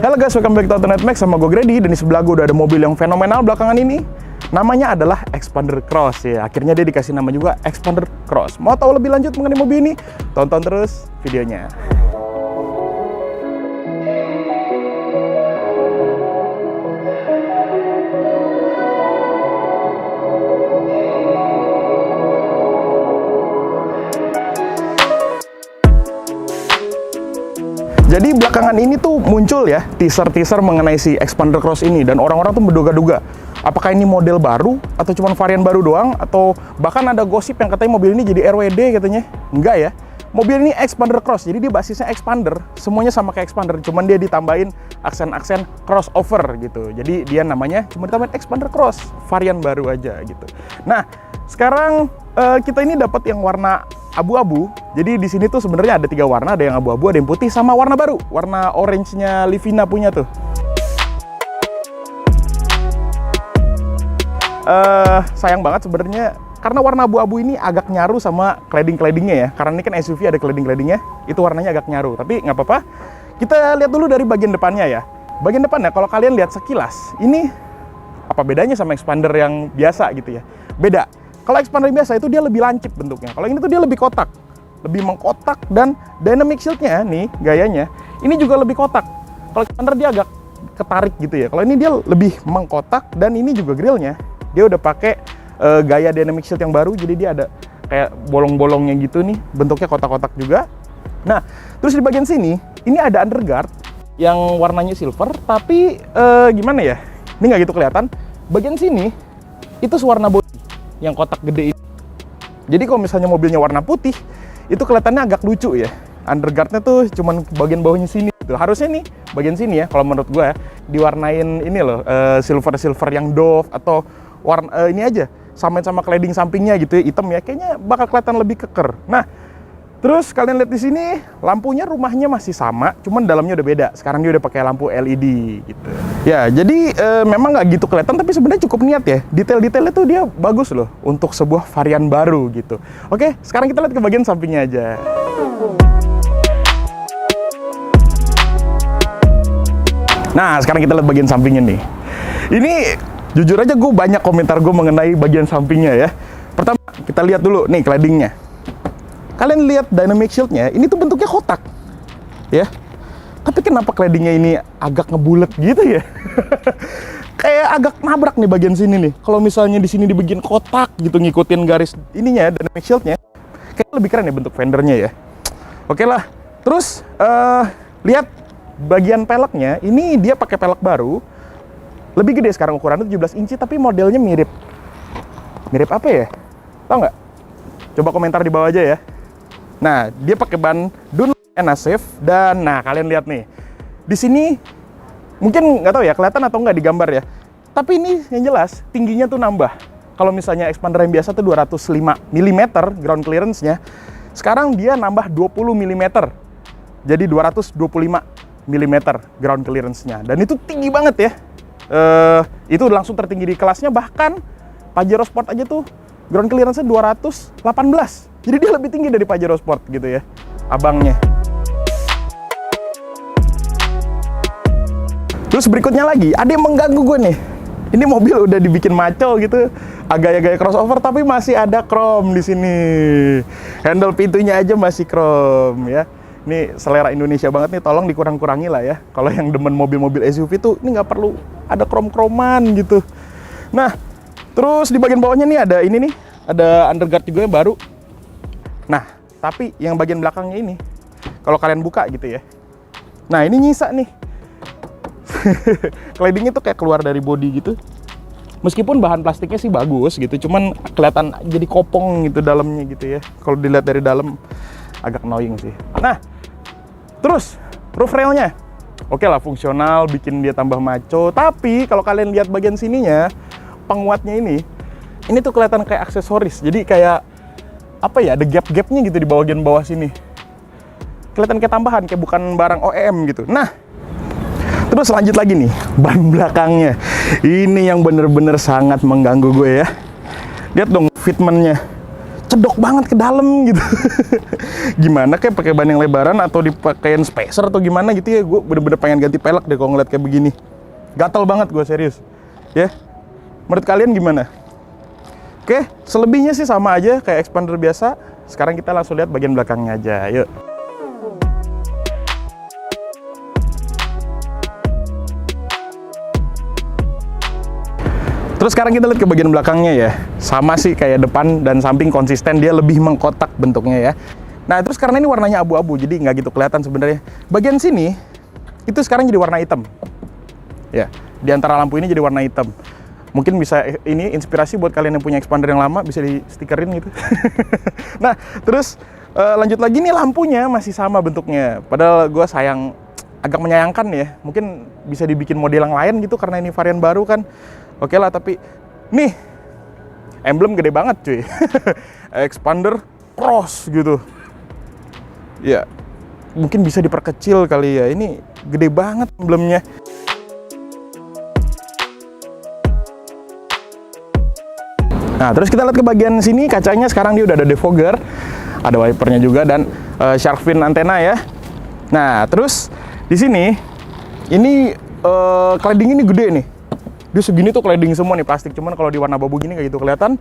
Halo guys, welcome back to Autonet Max sama gue Grady. Dan di sebelah gue udah ada mobil yang fenomenal belakangan ini. Namanya adalah Xpander Cross ya. Akhirnya dia dikasih nama juga Xpander Cross. Mau tahu lebih lanjut mengenai mobil ini? Tonton terus videonya. Jadi belakangan ini tuh muncul ya teaser-teaser mengenai si Xpander Cross ini, dan orang-orang tuh menduga-duga apakah ini model baru atau cuma varian baru doang, atau bahkan ada gosip yang katanya mobil ini jadi RWD katanya. Enggak ya. Mobil ini Xpander Cross, jadi dia basisnya Xpander, semuanya sama kayak Xpander, cuman dia ditambahin aksen-aksen crossover gitu. Jadi dia namanya cuma ditambahin Xpander Cross, varian baru aja gitu. Nah, sekarang kita ini dapat yang warna abu-abu. Jadi di sini tuh sebenarnya ada 3 warna, ada yang abu-abu, ada yang putih, sama warna baru, warna orange-nya Livina punya tuh. Sayang banget sebenarnya karena warna abu-abu ini agak nyaru sama cladding-claddingnya ya. Karena ini kan SUV ada cladding-claddingnya, itu warnanya agak nyaru. Tapi nggak apa-apa. Kita lihat dulu dari bagian depannya ya. Bagian depannya kalau kalian lihat sekilas, ini apa bedanya sama Xpander yang biasa gitu ya? Beda. Kalau Xpander biasa itu dia lebih lancip bentuknya. Kalau ini tuh dia lebih kotak, lebih mengkotak, dan dynamic shield-nya nih gayanya ini juga lebih kotak. Kalau Xpander dia agak ketarik gitu ya. Kalau ini dia lebih mengkotak, dan ini juga grillnya dia udah pakai gaya dynamic shield yang baru. Jadi dia ada kayak bolong-bolongnya gitu nih, bentuknya kotak-kotak juga. Nah, terus di bagian sini ini ada underguard yang warnanya silver, tapi gimana ya? Ini nggak gitu kelihatan. Bagian sini itu warna body yang kotak gede ini. Jadi kalau misalnya mobilnya warna putih, itu kelihatannya agak lucu ya. Underguardnya tuh cuman bagian bawahnya sini gitu. Harusnya nih bagian sini ya, kalau menurut gue ya, diwarnain ini loh, silver-silver yang Dove, atau warna ini aja, samain sama cladding sampingnya gitu ya, hitam ya. Kayaknya bakal kelihatan lebih keker. Nah, terus kalian lihat di sini, lampunya rumahnya masih sama, cuman dalamnya udah beda. Sekarang dia udah pakai lampu LED gitu. Ya, jadi memang nggak gitu kelihatan, tapi sebenarnya cukup niat ya. Detail-detailnya tuh dia bagus loh untuk sebuah varian baru gitu. Oke, sekarang kita lihat ke bagian sampingnya aja. Nah, sekarang kita lihat bagian sampingnya nih. Ini jujur aja gue banyak komentar gue mengenai bagian sampingnya ya. Pertama, kita lihat dulu nih claddingnya. Kalian lihat dynamic shield-nya, ini tuh bentuknya kotak, ya. Tapi kenapa cladding-nya ini agak ngebulet gitu ya? Kayak agak nabrak nih bagian sini nih. Kalau misalnya di sini dibikin kotak gitu, ngikutin garis ininya, dynamic shield-nya, kayak lebih keren ya bentuk fendernya ya. Oke lah. Terus lihat bagian peleknya, ini dia pakai pelek baru, lebih gede sekarang ukurannya 17 inci, tapi modelnya mirip apa ya? Tahu nggak? Coba komentar di bawah aja ya. Nah, dia pakai ban Dunlop NA-Safe, dan nah kalian lihat nih. Di sini mungkin nggak tahu ya kelihatan atau nggak di gambar ya. Tapi ini yang jelas tingginya tuh nambah. Kalau misalnya Xpander yang biasa tuh 205 mm ground clearance-nya, sekarang dia nambah 20 mm. Jadi 225 mm ground clearance-nya. Dan itu tinggi banget ya. Itu langsung tertinggi di kelasnya, bahkan Pajero Sport aja tuh ground clearance-nya 218. Jadi dia lebih tinggi dari Pajero Sport gitu ya, abangnya. Terus berikutnya lagi, ada yang mengganggu gue nih. Ini mobil udah dibikin maco gitu, gaya-gaya crossover, tapi masih ada chrome di sini. Handle pintunya aja masih chrome ya. Ini selera Indonesia banget nih, tolong dikurang-kurangi lah ya. Kalau yang demen mobil-mobil SUV tuh, ini nggak perlu ada chrome-chroman gitu. Nah, terus di bagian bawahnya nih ada ini nih, ada underguard juga yang baru. Nah, tapi yang bagian belakangnya ini, kalau kalian buka gitu ya, nah ini nyisa nih. Claddingnya tuh kayak keluar dari body gitu. Meskipun bahan plastiknya sih bagus gitu, cuman kelihatan jadi kopong gitu dalamnya gitu ya. Kalau dilihat dari dalam agak annoying sih. Nah, terus roof railnya, oke lah, fungsional, bikin dia tambah maco. Tapi kalau kalian lihat bagian sininya, penguatnya ini tuh kelihatan kayak aksesoris. Jadi kayak apa ya, ada gap-gapnya gitu di bagian bawah sini. Kelihatan kayak tambahan, kayak bukan barang OEM gitu. Nah, terus lanjut lagi nih, ban belakangnya. Ini yang bener-bener sangat mengganggu gue ya. Lihat dong fitmentnya. cedok banget ke dalam gitu. Gimana kayak pakai ban yang lebaran atau dipakein spacer atau gimana gitu ya. Gue bener-bener pengen ganti pelek deh kalau ngeliat kayak begini. Gatel banget gue, serius. Ya, menurut kalian gimana? Oke, selebihnya sih sama aja kayak expander biasa. Sekarang kita langsung lihat bagian belakangnya aja, yuk. Terus sekarang kita lihat ke bagian belakangnya ya. Sama sih kayak depan dan samping konsisten, dia lebih mengkotak bentuknya ya. Nah, terus karena ini warnanya abu-abu, jadi nggak gitu kelihatan sebenarnya. Bagian sini, itu sekarang jadi warna hitam. Ya, di antara lampu ini jadi warna hitam. Mungkin bisa ini inspirasi buat kalian yang punya expander yang lama, bisa di stikerin gitu. Nah, terus lanjut lagi nih, lampunya masih sama bentuknya. Padahal gue agak menyayangkan ya. Mungkin bisa dibikin model yang lain gitu, karena ini varian baru kan. Oke lah, tapi nih emblem gede banget cuy. Expander cross gitu. Ya, mungkin bisa diperkecil kali ya. Ini gede banget emblemnya. Nah, terus kita lihat ke bagian sini, kacanya sekarang dia udah ada defogger, ada wipernya juga, dan shark fin antena ya. Nah, terus di sini ini cladding ini gede nih. Dia segini tuh cladding semua nih, plastik. Cuman kalau di warna abu gini kayak gitu kelihatan.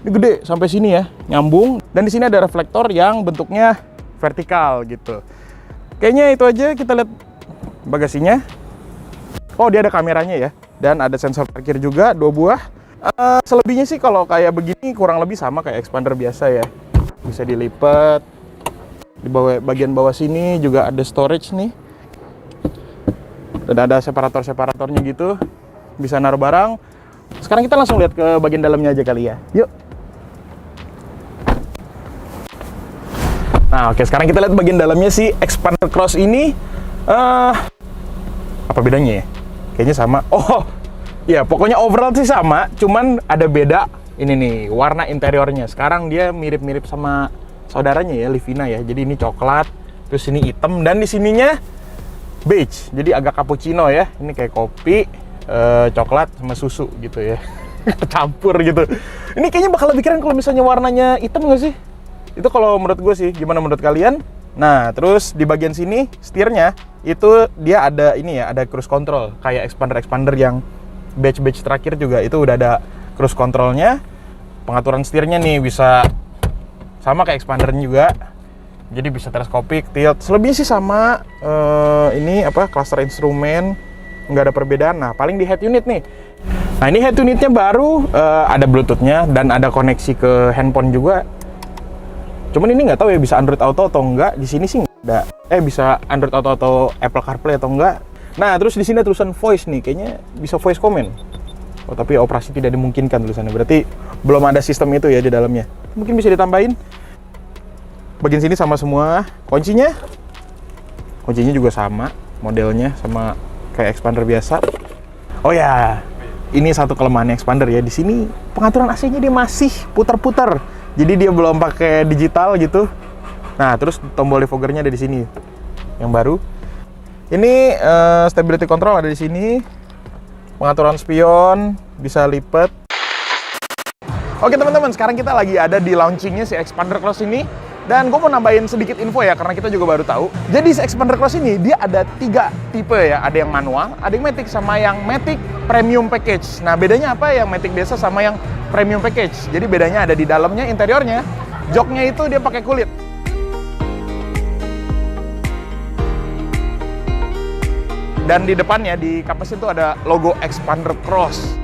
Ini gede sampai sini ya, nyambung. Dan di sini ada reflektor yang bentuknya vertikal gitu. Kayaknya itu aja. Kita lihat bagasinya. Oh, dia ada kameranya ya, dan ada sensor parkir juga 2 buah. Selebihnya sih kalau kayak begini kurang lebih sama kayak expander biasa ya. Bisa dilipat. Di bagian bawah sini juga ada storage nih. Dan ada separatornya gitu. Bisa naruh barang. Sekarang kita langsung lihat ke bagian dalamnya aja kali ya. Yuk. Nah, oke, sekarang kita lihat bagian dalamnya si expander cross ini. Apa bedanya ya? Kayaknya sama. Oh, ya pokoknya overall sih sama, cuman ada beda ini nih, warna interiornya. Sekarang dia mirip-mirip sama saudaranya ya, Livina ya. Jadi ini coklat, terus ini hitam, dan di sininya beige. Jadi agak cappuccino ya. Ini kayak kopi, coklat sama susu gitu ya. Campur gitu. Ini kayaknya bakal lebih keren kalau misalnya warnanya hitam nggak sih? Itu kalau menurut gue sih. Gimana menurut kalian? Nah, terus di bagian sini setirnya itu dia ada ini ya, ada cruise control kayak expander yang batch terakhir juga itu udah ada cruise controlnya. Pengaturan setirnya nih bisa sama kayak expander juga. Jadi bisa teleskopik, tilt. Selebihnya sih sama. Ini apa? Cluster instrumen. Nggak ada perbedaan. Nah, paling di head unit nih. Nah, ini head unitnya baru, ada Bluetooth-nya dan ada koneksi ke handphone juga. Cuman ini nggak tahu ya bisa Android Auto atau enggak. Di sini sih nggak ada. Bisa Android Auto atau Apple CarPlay atau enggak. Nah, terus di sini tulisan voice nih, kayaknya bisa voice comment. Oh, tapi operasi tidak dimungkinkan tulisannya. Berarti belum ada sistem itu ya di dalamnya. Mungkin bisa ditambahin. Bagian sini sama semua. Kuncinya juga sama modelnya, sama kayak expander biasa. Oh ya, ini satu kelemahan expander ya. Di sini pengaturan AC-nya dia masih putar-putar. Jadi dia belum pakai digital gitu. Nah, terus tombol defoggernya ada di sini. Yang baru. Ini stability control ada di sini. Pengaturan spion bisa lipat. Oke teman-teman, sekarang kita lagi ada di launchingnya si expander cross ini. Dan gue mau nambahin sedikit info ya, karena kita juga baru tahu. Jadi si expander cross ini, dia ada 3 tipe ya. Ada yang manual, ada yang matic, sama yang matic premium package. Nah, bedanya apa yang matic biasa sama yang premium package? Jadi bedanya ada di dalamnya, interiornya. Joknya itu dia pakai kulit. Dan di depannya, di kapas itu ada logo expander cross.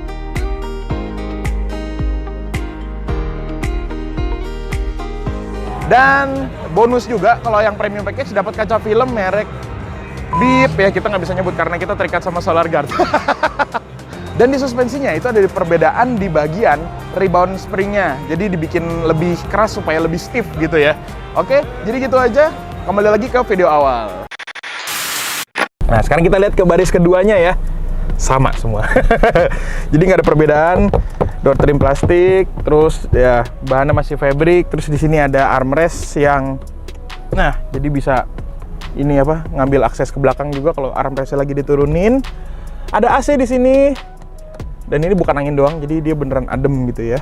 Dan bonus juga kalau yang premium package dapat kaca film merek Beep ya, kita nggak bisa nyebut karena kita terikat sama Solar Guard. Dan di suspensinya itu ada perbedaan di bagian rebound springnya, jadi dibikin lebih keras supaya lebih stiff gitu ya. Oke, jadi gitu aja. Kembali lagi ke video awal. Nah, sekarang kita lihat ke baris keduanya ya, sama semua. Jadi nggak ada perbedaan. Door trim plastik, terus ya bahannya masih fabric, terus di sini ada armrest yang, nah jadi bisa ini apa, ngambil akses ke belakang juga kalau armrestnya lagi diturunin. Ada AC di sini, dan ini bukan angin doang, jadi dia beneran adem gitu ya.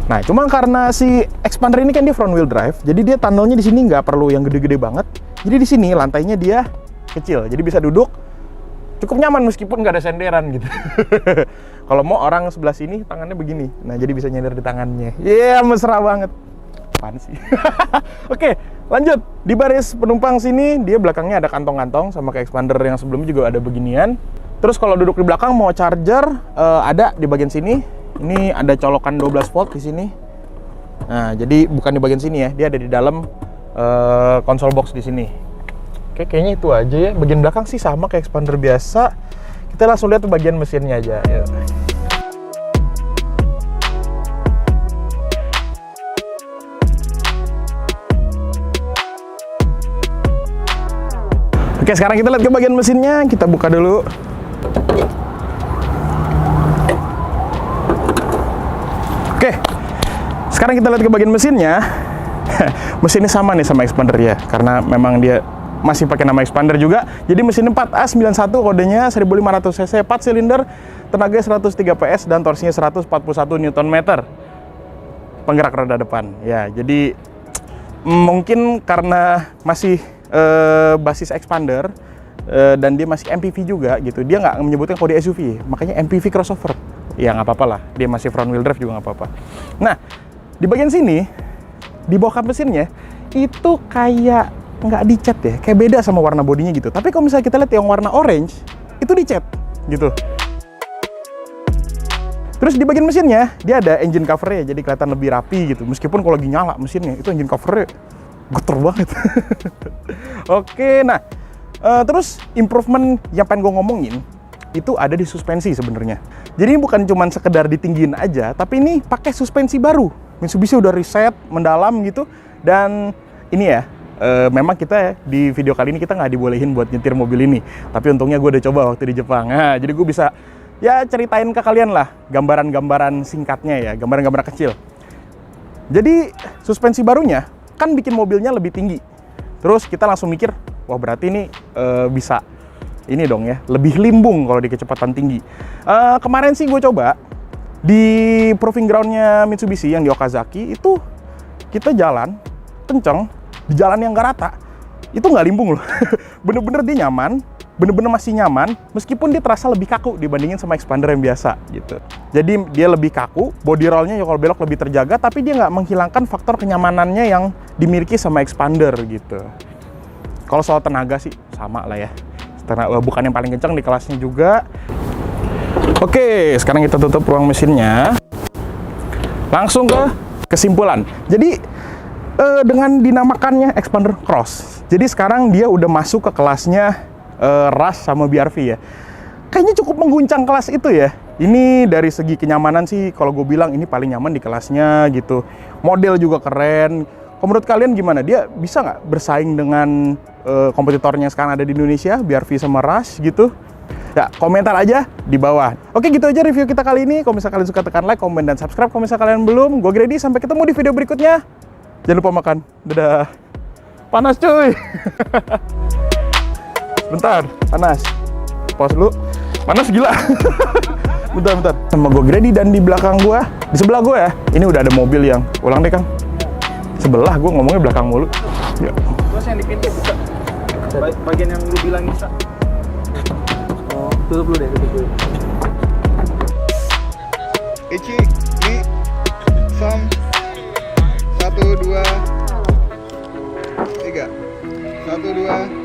Nah, cuma karena si Expander ini kan dia front wheel drive, jadi dia tunnelnya di sini nggak perlu yang gede-gede banget. Jadi di sini lantainya dia kecil, jadi bisa duduk cukup nyaman meskipun nggak ada senderan gitu. Kalau mau orang sebelah sini tangannya begini, nah jadi bisa nyender di tangannya. Iya, mesra banget. Apaan sih? Oke, lanjut. Di baris penumpang sini, dia belakangnya ada kantong-kantong sama kayak Expander yang sebelumnya juga ada beginian. Terus kalau duduk di belakang mau charger, ada di bagian sini. Ini ada colokan 12 volt di sini. Nah, jadi bukan di bagian sini ya, dia ada di dalam konsol box di sini. Oke, kayaknya itu aja ya. Bagian belakang sih sama kayak Expander biasa. Kita langsung lihat bagian mesinnya aja. Ya. Oke, sekarang kita lihat ke bagian mesinnya. Kita buka dulu. Oke, sekarang kita lihat ke bagian mesinnya. Mesinnya sama nih sama Expander ya, karena memang dia masih pakai nama Expander juga. Jadi mesinnya 4A91, kodenya 1500 cc, 4 silinder, tenaga 103 PS dan torsinya 141 Nm. Penggerak roda depan. Ya, jadi mungkin karena masih basis Expander dan dia masih MPV juga gitu, dia nggak menyebutkan kode SUV, makanya MPV crossover. Ya nggak apa-apa lah, dia masih front wheel drive juga nggak apa-apa. Nah, di bagian sini, di bawah kap mesinnya, itu kayak nggak dicat ya, kayak beda sama warna bodinya gitu. Tapi kalau misalnya kita lihat yang warna orange, itu dicat gitu. Terus di bagian mesinnya, dia ada engine cover-nya, jadi kelihatan lebih rapi gitu. Meskipun kalau lagi nyala mesinnya, itu engine cover-nya geter banget. Oke, nah, terus improvement yang pengen gue ngomongin, itu ada di suspensi sebenarnya. Jadi ini bukan cuma sekedar ditinggiin aja, tapi ini pakai suspensi baru. Mitsubishi udah reset mendalam gitu. Dan ini ya, memang kita di video kali ini kita nggak dibolehin buat nyetir mobil ini. Tapi untungnya gue udah coba waktu di Jepang. Nah, jadi gue bisa ya ceritain ke kalian lah gambaran-gambaran singkatnya ya, gambaran-gambaran kecil. Jadi suspensi barunya kan bikin mobilnya lebih tinggi. Terus kita langsung mikir, wah berarti ini bisa ini dong ya, lebih limbung kalau di kecepatan tinggi. Kemarin sih gue coba di proving groundnya Mitsubishi yang di Okazaki, itu kita jalan kenceng di jalan yang nggak rata, itu nggak limbung loh. Bener-bener dia nyaman, bener-bener masih nyaman, meskipun dia terasa lebih kaku dibandingin sama Expander yang biasa gitu. Jadi dia lebih kaku, body rollnya ya kalau belok lebih terjaga, tapi dia nggak menghilangkan faktor kenyamanannya yang dimiliki sama Expander gitu. Kalau soal tenaga sih sama lah ya. Bukan yang paling kencang di kelasnya juga. Oke, sekarang kita tutup ruang mesinnya. Langsung ke kesimpulan. Jadi dengan dinamakannya Expander Cross, jadi sekarang dia udah masuk ke kelasnya Rush sama BRV ya. Kayaknya cukup mengguncang kelas itu ya. Ini dari segi kenyamanan sih, kalau gue bilang ini paling nyaman di kelasnya gitu. Model juga keren. Menurut kalian gimana? Dia bisa nggak bersaing dengan kompetitornya sekarang ada di Indonesia, BRV sama Rush gitu? Ya, komentar aja di bawah. Oke, gitu aja review kita kali ini. Kalau misalnya kalian suka, tekan like, komen, dan subscribe. Kalau misalnya kalian belum, gue Grady. Sampai ketemu di video berikutnya. Jangan lupa makan. Dadah. Panas cuy. Bentar, panas. Pause dulu. Panas gila. Bentar. Sama gue Grady, dan di belakang gue, di sebelah gue ya, ini udah ada mobil yang, ulang deh Kang. Sebelah, gue ngomongnya belakang mulu. Ya. Terus yang di pintu buka. Bagian yang lu bilang bisa. Oh, tutup dulu deh, tutup dulu. Ichi, ni, sam, 1, 2, 3, 1, 2,